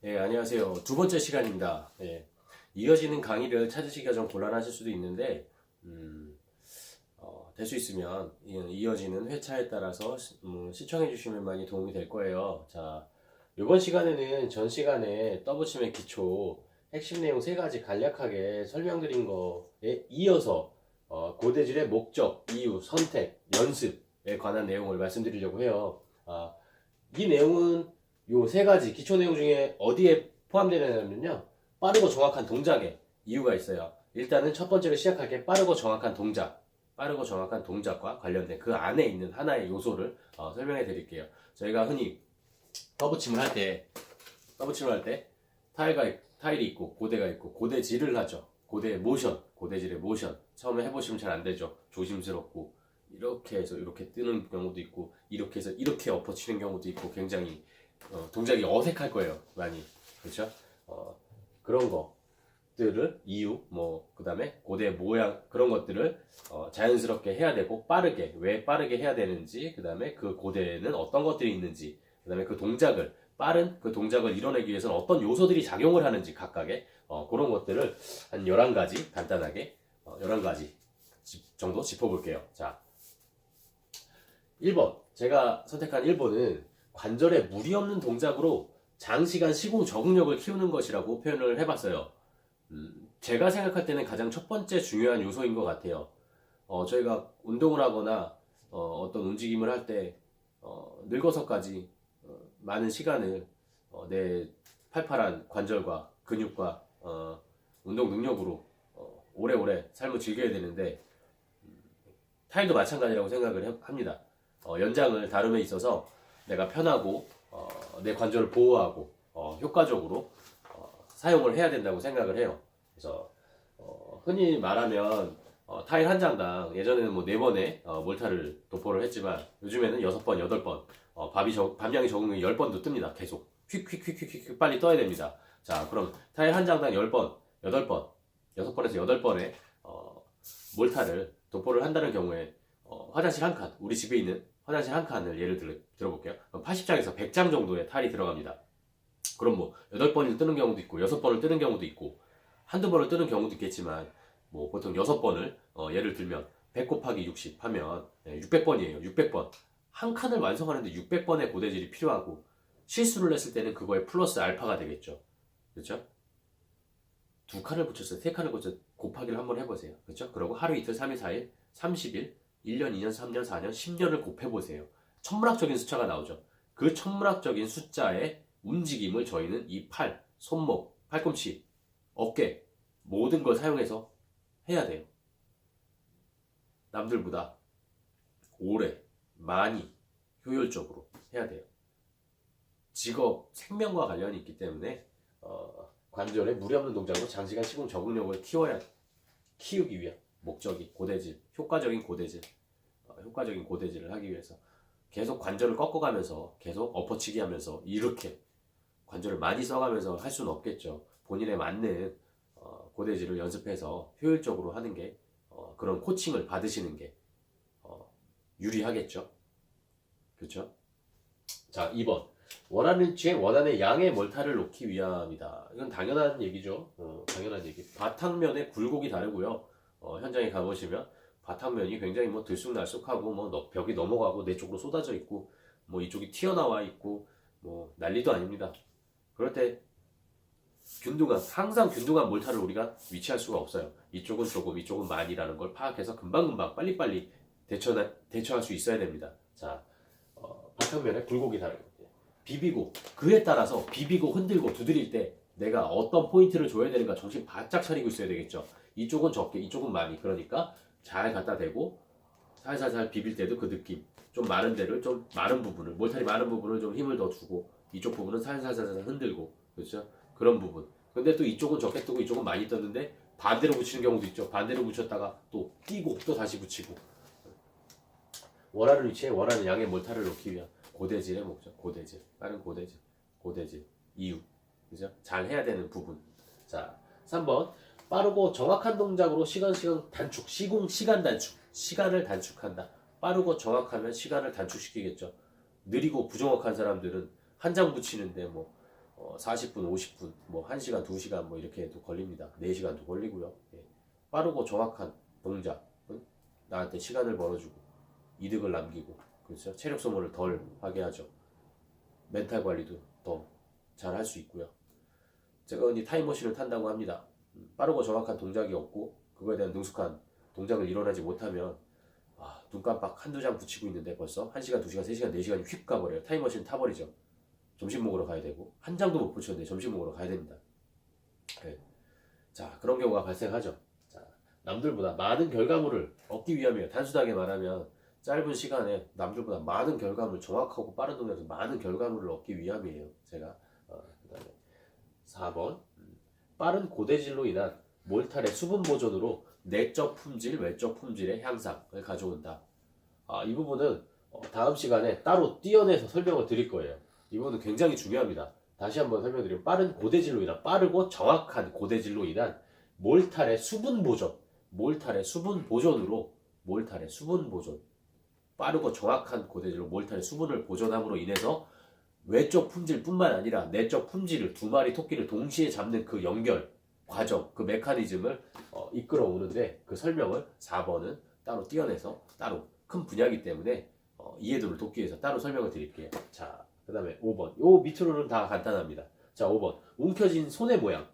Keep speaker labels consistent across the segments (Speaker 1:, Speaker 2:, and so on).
Speaker 1: 예, 안녕하세요. 두 번째 시간입니다. 예, 이어지는 강의를 찾으시기가 좀 곤란하실 수도 있는데, 될 수 있으면 이어지는 회차에 따라서 시청해 주시면 많이 도움이 될 거예요. 자, 이번 시간에는 전 시간에 떠붙임의 기초, 핵심 내용 세 가지 간략하게 설명드린 거에 이어서 고대질의 목적, 이유, 선택, 연습에 관한 내용을 말씀드리려고 해요. 이 내용은 요 세 가지 기초 내용 중에 어디에 포함되냐면요. 빠르고 정확한 동작에 이유가 있어요. 일단은 첫 번째로 시작할게 빠르고 정확한 동작. 빠르고 정확한 동작과 관련된 그 안에 있는 하나의 요소를 설명해 드릴게요. 저희가 흔히 떠붙임을 할 때 타일이 있고 고대가 있고 고대질을 하죠. 고대의 모션, 고대질의 모션. 처음에 해보시면 잘 안 되죠. 조심스럽고 이렇게 해서 이렇게 뜨는 경우도 있고 이렇게 해서 이렇게 엎어치는 경우도 있고 굉장히 동작이 어색할 거예요. 많이. 그렇죠? 그런 것들을 이유 그 다음에 고대 모양 그런 것들을 자연스럽게 해야 되고 빠르게 왜 빠르게 해야 되는지 그 다음에 그 고대에는 어떤 것들이 있는지 그 다음에 빠른 그 동작을 이뤄내기 위해서는 어떤 요소들이 작용을 하는지 각각의 그런 것들을 한 11가지 간단하게 11가지 정도 짚어볼게요. 자, 1번 제가 선택한 1번은 관절에 무리 없는 동작으로 장시간 시공 적응력을 키우는 것이라고 표현을 해봤어요. 제가 생각할 때는 가장 첫 번째 중요한 요소인 것 같아요. 저희가 운동을 하거나 어떤 움직임을 할 때 늙어서까지 많은 시간을 내 팔팔한 관절과 근육과 운동 능력으로 오래오래 삶을 즐겨야 되는데 타일도 마찬가지라고 생각을 합니다. 연장을 다룸에 있어서 내가 편하고 내 관절을 보호하고 효과적으로 사용을 해야 된다고 생각을 해요. 그래서 흔히 말하면 타일 한 장당 예전에는 뭐 4번의 몰타를 도포를 했지만 요즘에는 6번, 8번 밤양이 적응이 10번도 뜹니다. 계속 휙휙휙휙 빨리 떠야 됩니다. 자, 그럼 타일 한 장당 10번, 8번, 6번에서 8번의 몰타를 도포를 한다는 경우에 화장실 한 칸, 우리 집에 있는 화장실 한 칸을 예를 들어볼게요. 80장에서 100장 정도의 타일이 들어갑니다. 그럼 뭐 8번을 뜨는 경우도 있고 6번을 뜨는 경우도 있고 한두 번을 뜨는 경우도 있겠지만 뭐 보통 6번을 예를 들면 100 곱하기 60 하면 600번이에요. 600번. 한 칸을 완성하는데 600번의 고대질이 필요하고 실수를 했을 때는 그거에 플러스 알파가 되겠죠. 그렇죠? 두 칸을 붙였어요. 세 칸을 붙였어요. 곱하기를 한번 해보세요. 그렇죠? 그리고 하루 이틀 3일 4일 30일 1년 2년 3년 4년 10년을 곱해보세요. 천문학적인 숫자가 나오죠. 그 천문학적인 숫자의 움직임을 저희는 이 팔, 손목, 팔꿈치, 어깨 모든 걸 사용해서 해야 돼요. 남들보다 오래, 많이, 효율적으로 해야 돼요. 직업, 생명과 관련이 있기 때문에 관절에 무리 없는 동작으로 장시간 시공 적응력을 키우기 위한 목적이 고대질, 효과적인 고대질을 하기 위해서 계속 관절을 꺾어가면서 계속 엎어치기 하면서 이렇게 관절을 많이 써가면서 할 수는 없겠죠. 본인에 맞는 고대질을 연습해서 효율적으로 하는 게 그런 코칭을 받으시는 게 유리하겠죠. 그렇죠? 자, 2번. 원하는 위치에 원하는 양의 몰타를 놓기 위함이다. 이건 당연한 얘기죠. 당연한 얘기. 바탕면의 굴곡이 다르고요. 현장에 가보시면 바탕면이 굉장히 뭐 들쑥날쑥하고 뭐 벽이 넘어가고 내 쪽으로 쏟아져 있고 뭐 이쪽이 튀어나와 있고 뭐 난리도 아닙니다. 그럴 때 항상 균등한 몰타를 우리가 위치할 수가 없어요. 이쪽은 조금, 이쪽은 많이라는 걸 파악해서 금방금방 빨리빨리 대처할 수 있어야 됩니다. 자, 바탕면에 굴곡이 다르고 비비고 그에 따라서 비비고 흔들고 두드릴 때 내가 어떤 포인트를 줘야 되는가 정신 바짝 차리고 있어야 되겠죠. 이쪽은 적게, 이쪽은 많이. 그러니까 잘 갖다 대고 살살살 비빌 때도 그 느낌. 좀 마른 데를 좀 마른 부분을 몰탈이 많은 부분을 좀 힘을 더 주고 이쪽 부분은 살살살살 흔들고 그렇죠? 그런 부분. 근데 또 이쪽은 적게 뜨고 이쪽은 많이 떴는데 반대로 붙이는 경우도 있죠. 반대로 붙였다가 또 띄고 또 다시 붙이고 원하는 위치에 원하는 양의 몰타를 놓기 위한 고대질의 목적. 고대질, 빠른 고대질 이유. 그죠? 잘 해야 되는 부분. 자, 3번. 빠르고 정확한 동작으로 시간 단축, 시간 단축, 시간을 단축한다. 빠르고 정확하면 시간을 단축시키겠죠. 느리고 부정확한 사람들은 한 장 붙이는데 뭐 40분, 50분, 뭐 1시간, 2시간 뭐 이렇게도 걸립니다. 4시간도 걸리고요. 예. 빠르고 정확한 동작은 나한테 시간을 벌어주고 이득을 남기고 그렇죠. 체력 소모를 덜 하게 하죠. 멘탈 관리도 더 잘 할 수 있고요. 제가 이 타임머신을 탄다고 합니다. 빠르고 정확한 동작이 없고 그거에 대한 능숙한 동작을 일어나지 못하면 눈 깜빡 한두 장 붙이고 있는데 벌써 1시간, 2시간, 3시간, 4시간이 휙 가버려요. 타임머신 타버리죠. 점심 먹으러 가야 되고 한 장도 못 붙였는데 점심 먹으러 가야 됩니다. 네. 자, 그런 경우가 발생하죠. 자, 남들보다 많은 결과물을 얻기 위함이에요. 단순하게 말하면 짧은 시간에 남들보다 많은 결과물, 정확하고 빠른 동작에서 많은 결과물을 얻기 위함이에요. 제가 그다음에 4번 빠른 고대질로 인한 몰탈의 수분 보존으로 내적 품질, 외적 품질의 향상을 가져온다. 이 부분은 다음 시간에 따로 띄어내서 설명을 드릴 거예요. 이 부분은 굉장히 중요합니다. 다시 한번 설명드리면 빠른 고대질로 인한 빠르고 정확한 고대질로 인한 몰탈의 수분 보존, 몰탈의 수분 보존으로 몰탈의 수분 보존, 빠르고 정확한 고대질로 몰탈의 수분을 보존함으로 인해서 외적 품질뿐만 아니라 내적 품질을 두 마리 토끼를 동시에 잡는 그 연결 과정, 그 메커니즘을 이끌어 오는데 그 설명을 4번은 따로 띄어내서 따로 큰 분야이기 때문에 이해도를 돕기 위해서 따로 설명을 드릴게요. 자, 그 다음에 5번. 요 밑으로는 다 간단합니다. 자, 5번. 움켜진 손의 모양.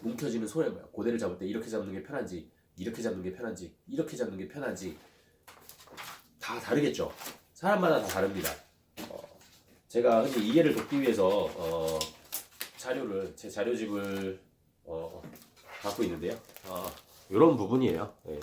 Speaker 1: 움켜지는 손의 모양. 고대를 잡을 때 이렇게 잡는 게 편한지, 이렇게 잡는 게 편한지, 이렇게 잡는 게 편한지 다 다르겠죠. 사람마다 다 다릅니다. 제가 흔히 이해를 돕기 위해서 제 자료집을 갖고 있는데요. 이런 부분이에요. 예.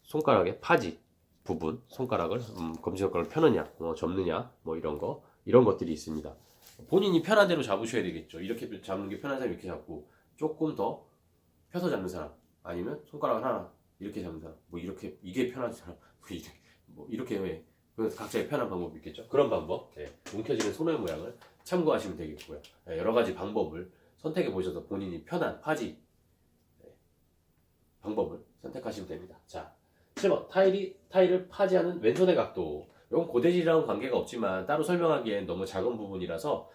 Speaker 1: 손가락의 파지 부분, 손가락을 검지손가락을 펴느냐, 접느냐, 뭐 이런 것들이 있습니다. 본인이 편한 대로 잡으셔야 되겠죠. 이렇게 잡는 게 편한 사람 이렇게 잡고 조금 더 펴서 잡는 사람, 아니면 손가락을 하나 이렇게 잡는 사람, 뭐 이렇게 이게 편한 사람, 뭐 이렇게 왜 각자의 편한 방법이 있겠죠. 그런 방법, 움켜지는 손의 모양을 참고하시면 되겠고요. 여러 가지 방법을 선택해 보셔서 본인이 편한 파지 방법을 선택하시면 됩니다. 자, 7번 타일을 파지하는 왼손의 각도. 이건 고대질이랑은 관계가 없지만 따로 설명하기엔 너무 작은 부분이라서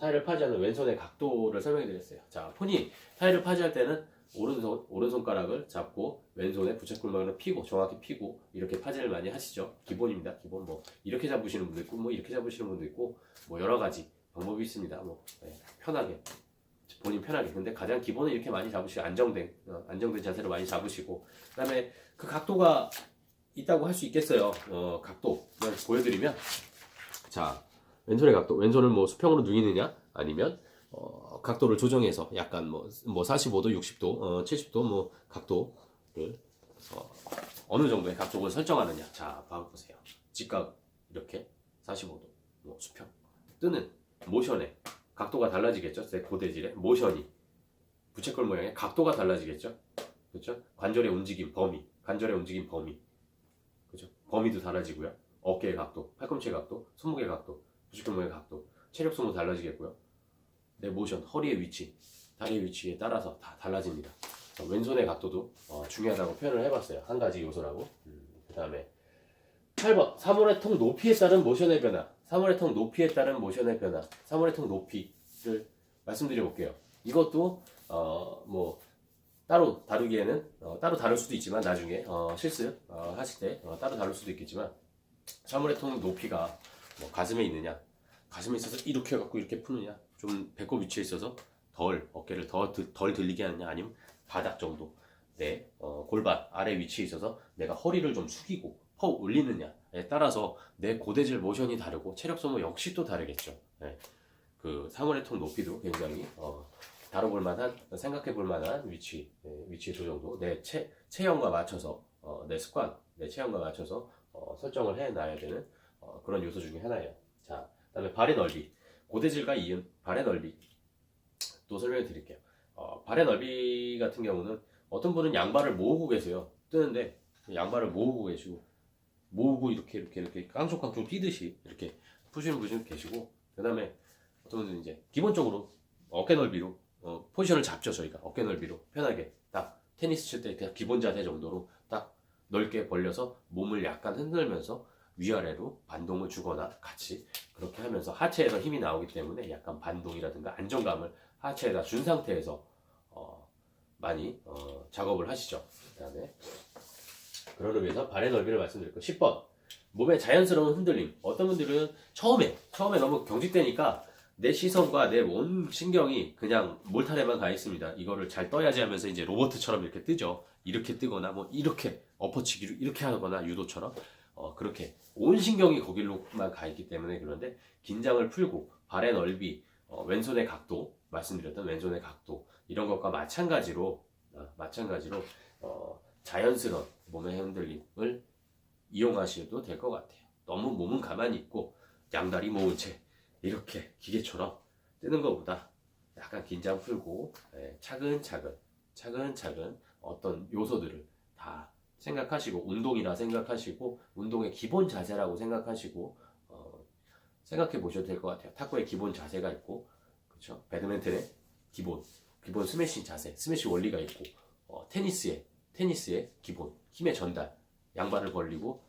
Speaker 1: 타일을 파지하는 왼손의 각도를 설명해 드렸어요. 자, 폰이 타일을 파지할 때는 오른손가락을 잡고 왼손에 부채꼴망을 피고 정확히 피고 이렇게 파지를 많이 하시죠. 기본입니다. 기본 뭐 이렇게 잡으시는 분도 있고 뭐 이렇게 잡으시는 분도 있고 뭐 여러 가지 방법이 있습니다. 뭐 편하게 본인 편하게. 근데 가장 기본은 이렇게 많이 잡으시고 안정된 자세로 많이 잡으시고 그다음에 그 각도가 있다고 할 수 있겠어요. 각도 보여드리면 자, 왼손의 각도, 왼손을 뭐 수평으로 누이느냐 아니면 각도를 조정해서 약간 뭐 45도, 60도, 70도 뭐 각도를 어느 정도의 각도를 설정하느냐. 자, 봐보세요. 직각 이렇게 45도, 뭐 수평 뜨는 모션의 각도가 달라지겠죠. 고대질의 모션이 부채꼴 모양의 각도가 달라지겠죠. 그렇죠? 관절의 움직임 범위, 그렇죠? 범위도 달라지고요. 어깨의 각도, 팔꿈치의 각도, 손목의 각도, 부채꼴 모양의 각도, 체력 소모 달라지겠고요. 내 모션, 허리의 위치, 다리의 위치에 따라서 다 달라집니다. 왼손의 각도도 중요하다고 표현을 해봤어요. 한 가지 요소라고. 그 다음에 8번 사물의 높이에 따른 모션의 변화. 사물의 변화. 사물의 높이를 말씀드려 볼게요. 이것도 뭐 따로 다루기에는 따로 다룰 수도 있지만 나중에 실습 하실 때 따로 다룰 수도 있겠지만 사물의 높이가 뭐 가슴에 있느냐, 가슴에 있어서 이렇게 갖고 이렇게 푸느냐, 좀 배꼽 위치에 있어서 어깨를 덜 들리게 하느냐, 아니면 바닥 정도 내 골반 아래 위치에 있어서 내가 허리를 좀 숙이고 퍽 올리느냐에 따라서 내 고대질 모션이 다르고 체력 소모 역시 또 다르겠죠. 그 사물의 높이도 굉장히 다뤄볼 만한, 생각해 볼 만한 위치 조정도 내 체형과 맞춰서 내 습관, 내 체형과 맞춰서 설정을 해놔야 되는 그런 요소 중에 하나예요. 자, 그다음에 발의 넓이, 고대질과 이은 발의 넓이 또 설명해 드릴게요. 발의 넓이 같은 경우는 어떤 분은 양발을 모으고 계세요. 뜨는데 양발을 모으고 계시고 이렇게 깡총깡총 뛰듯이 이렇게 푸시는 분이 계시고, 그 다음에 어떤 분들은 이제 기본적으로 어깨 넓이로 포지션을 잡죠. 저희가 어깨 넓이로 편하게 딱 테니스 칠 때 그냥 기본 자세 정도로 딱 넓게 벌려서 몸을 약간 흔들면서 위아래로 반동을 주거나 같이 그렇게 하면서 하체에서 힘이 나오기 때문에 약간 반동이라든가 안정감을 하체에다 준 상태에서 많이 작업을 하시죠. 그다음에 그런 의미에서 발의 넓이를 말씀드렸고 10번 몸의 자연스러운 흔들림. 어떤 분들은 처음에 너무 경직되니까 내 시선과 내 온 신경이 그냥 몰탈에만 가 있습니다. 이거를 잘 떠야지 하면서 이제 로봇처럼 이렇게 뜨죠. 이렇게 뜨거나 뭐 이렇게 엎어치기로 이렇게 하거나 유도처럼 그렇게 온 신경이 거기로만 가 있기 때문에 그런데 긴장을 풀고 발의 넓이, 왼손의 각도 말씀드렸던 왼손의 각도 이런 것과 마찬가지로 자연스러운 몸의 흔들림을 이용하셔도 될 것 같아요. 너무 몸은 가만히 있고 양다리 모은 채 이렇게 기계처럼 뜨는 것보다 약간 긴장 풀고 차근차근 어떤 요소들을 다 생각하시고 운동이라 생각하시고 운동의 기본 자세라고 생각하시고 생각해 보셔도 될 것 같아요. 탁구의 기본 자세가 있고 그렇죠? 배드민턴의 기본 스매싱 자세, 스매시 원리가 있고 테니스의 기본 힘의 전달, 양발을 벌리고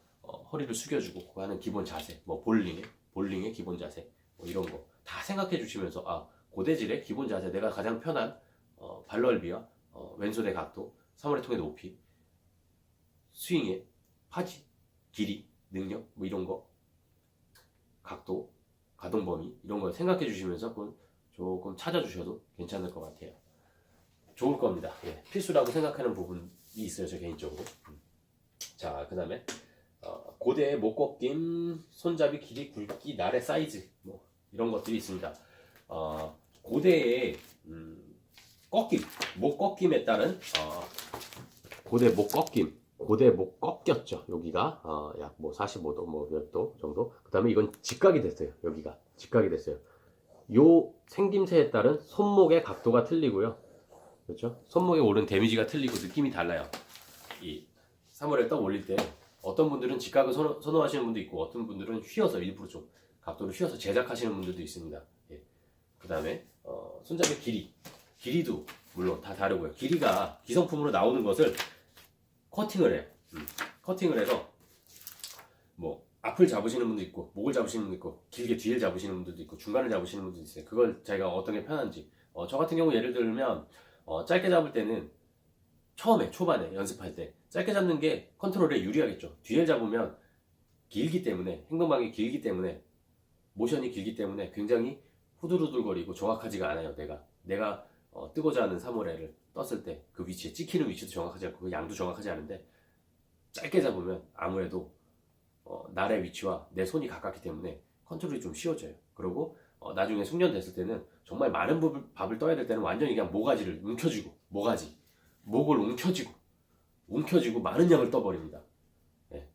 Speaker 1: 허리를 숙여주고 하는 기본 자세, 뭐 볼링의 기본 자세, 뭐 이런 거 다 생각해 주시면서 고대질의 기본 자세, 내가 가장 편한 발 넓이와 왼손의 각도, 사물의 통의 높이, 스윙의 파지, 길이, 능력, 뭐 이런 거, 각도, 가동 범위 이런 거 생각해 주시면서 조금 찾아주셔도 괜찮을 것 같아요. 좋을 겁니다. 예, 필수라고 생각하는 부분이 있어요, 저 개인적으로. 자, 그 다음에 고대의 목 꺾임, 손잡이 길이, 굵기, 날의 사이즈 뭐 이런 것들이 있습니다. 고대의 목 꺾임에 따른 고대 목 꺾였죠. 여기가 약 뭐 45도 뭐 몇 도 정도. 그 다음에 이건 직각이 됐어요. 여기가 직각이 됐어요. 요 생김새에 따른 손목의 각도가 틀리고요. 그렇죠? 손목에 오른 데미지가 틀리고 느낌이 달라요. 이 사물을 떡 올릴 때 어떤 분들은 직각을 선호하시는 분도 있고 어떤 분들은 휘어서 일부러 좀 각도를 휘어서 제작하시는 분들도 있습니다. 예. 그 다음에 손잡이 길이도 물론 다 다르고요. 길이가 기성품으로 나오는 것을 커팅을 해요. 커팅을 해서 뭐 앞을 잡으시는 분도 있고 목을 잡으시는 분도 있고 길게 뒤를 잡으시는 분들도 있고 중간을 잡으시는 분도 있어요. 그걸 자기가 어떤 게 편한지 저 같은 경우 예를 들면 짧게 잡을 때는 초반에 연습할 때 짧게 잡는 게 컨트롤에 유리하겠죠. 뒤에 잡으면 길기 때문에 행동방이 길기 때문에 모션이 길기 때문에 굉장히 후들후들거리고 정확하지가 않아요. 내가 뜨고자 하는 사물회를 떴을 때 그 위치에 찍히는 위치도 정확하지 않고 그 양도 정확하지 않은데 짧게 잡으면 아무래도 날의 위치와 내 손이 가깝기 때문에 컨트롤이 좀 쉬워져요. 그리고 나중에 숙련됐을 때는 정말 많은 밥을 떠야 될 때는 완전히 그냥 모가지를 움켜쥐고 목을 움켜쥐고 많은 양을 떠버립니다. 네.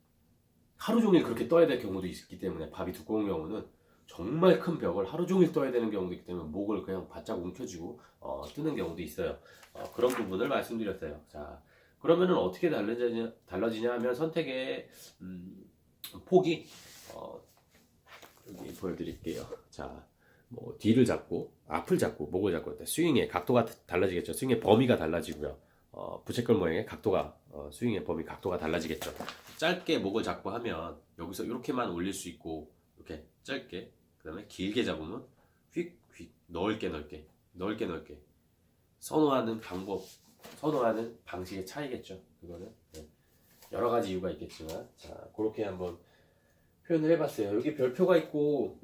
Speaker 1: 하루 종일 그렇게 떠야 될 경우도 있기 때문에 밥이 두꺼운 경우는 정말 큰 벽을 하루 종일 떠야 되는 경우도 있기 때문에 목을 그냥 바짝 움켜쥐고 뜨는 경우도 있어요. 그런 부분을 말씀드렸어요. 자, 그러면은 어떻게 달라지냐 하면 선택의 폭이 여기 보여드릴게요. 자, 뭐 뒤를 잡고 앞을 잡고 목을 잡고 할 때 스윙의 각도가 달라지겠죠. 스윙의 범위가 달라지고요. 부채꼴 모양의 각도가 스윙의 범위 각도가 달라지겠죠. 짧게 목을 잡고 하면 여기서 이렇게만 올릴 수 있고 이렇게 짧게 그다음에 길게 잡으면 휙 넓게 선호하는 방식의 차이겠죠. 그거는 여러 가지 이유가 있겠지만 자 그렇게 한번 표현을 해봤어요. 여기 별표가 있고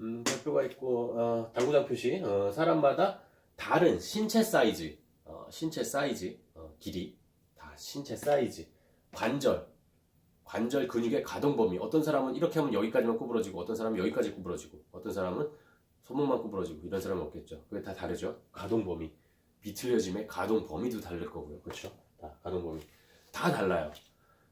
Speaker 1: 당구장 표시 사람마다 다른 신체 사이즈 길이 다 신체 사이즈 관절 근육의 가동 범위 어떤 사람은 이렇게 하면 여기까지만 구부러지고 어떤 사람은 여기까지 구부러지고 어떤 사람은 손목만 구부러지고 이런 사람은 없겠죠. 그게 다 다르죠. 가동 범위 비틀려짐의 가동 범위도 다를 거고요. 그렇죠? 다 가동 범위 다 달라요.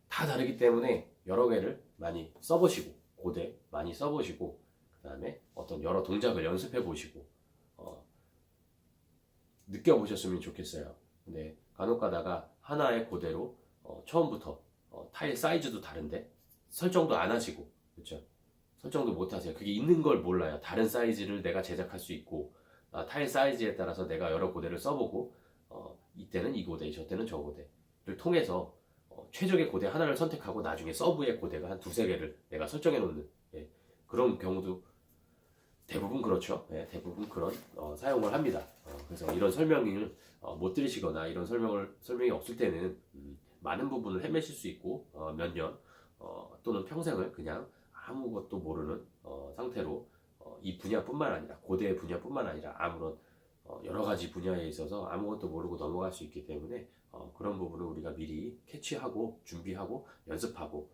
Speaker 1: 다 다르기 때문에 여러 개를 많이 써보시고 고대 많이 써보시고 그 다음에 어떤 여러 동작을 연습해 보시고 느껴보셨으면 좋겠어요. 근데 간혹 가다가 하나의 고대로 처음부터 타일 사이즈도 다른데 설정도 안 하시고 그렇죠? 설정도 못 하세요. 그게 있는 걸 몰라요. 다른 사이즈를 내가 제작할 수 있고 타일 사이즈에 따라서 내가 여러 고대를 써보고 이때는 이 고대, 저때는 저 고대를 통해서 최적의 고대 하나를 선택하고 나중에 서브의 고대가 한 두세 개를 내가 설정해 놓는 예, 그런 경우도 대부분 그렇죠. 예, 대부분 그런 사용을 합니다. 그래서 이런 설명을 못 들으시거나 이런 설명이 없을 때는 많은 부분을 헤매실 수 있고 몇 년 또는 평생을 그냥 아무것도 모르는 상태로 이 분야뿐만 아니라 고대 분야뿐만 아니라 아무런 여러 가지 분야에 있어서 아무것도 모르고 넘어갈 수 있기 때문에 그런 부분을 우리가 미리 캐치하고 준비하고 연습하고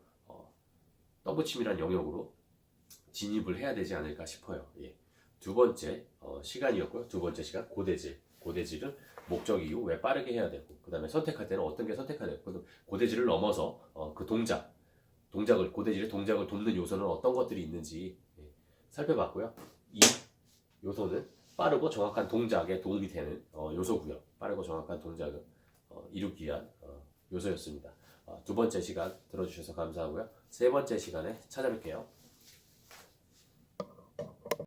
Speaker 1: 떠붙임이란 영역으로 진입을 해야 되지 않을까 싶어요. 예. 두 번째 시간이었고요. 두 번째 시간 고대질. 고대질은 목적 이후 왜 빠르게 해야 되고 그 다음에 선택할 때는 어떤 게 선택해야 되고 고대질을 넘어서 그 동작을 고대질의 동작을 돕는 요소는 어떤 것들이 있는지 살펴봤고요. 이 요소는 빠르고 정확한 동작에 도움이 되는 요소고요. 빠르고 정확한 동작을 이루기 위한 요소였습니다. 두 번째 시간 들어주셔서 감사하고요. 세 번째 시간에 찾아뵐게요.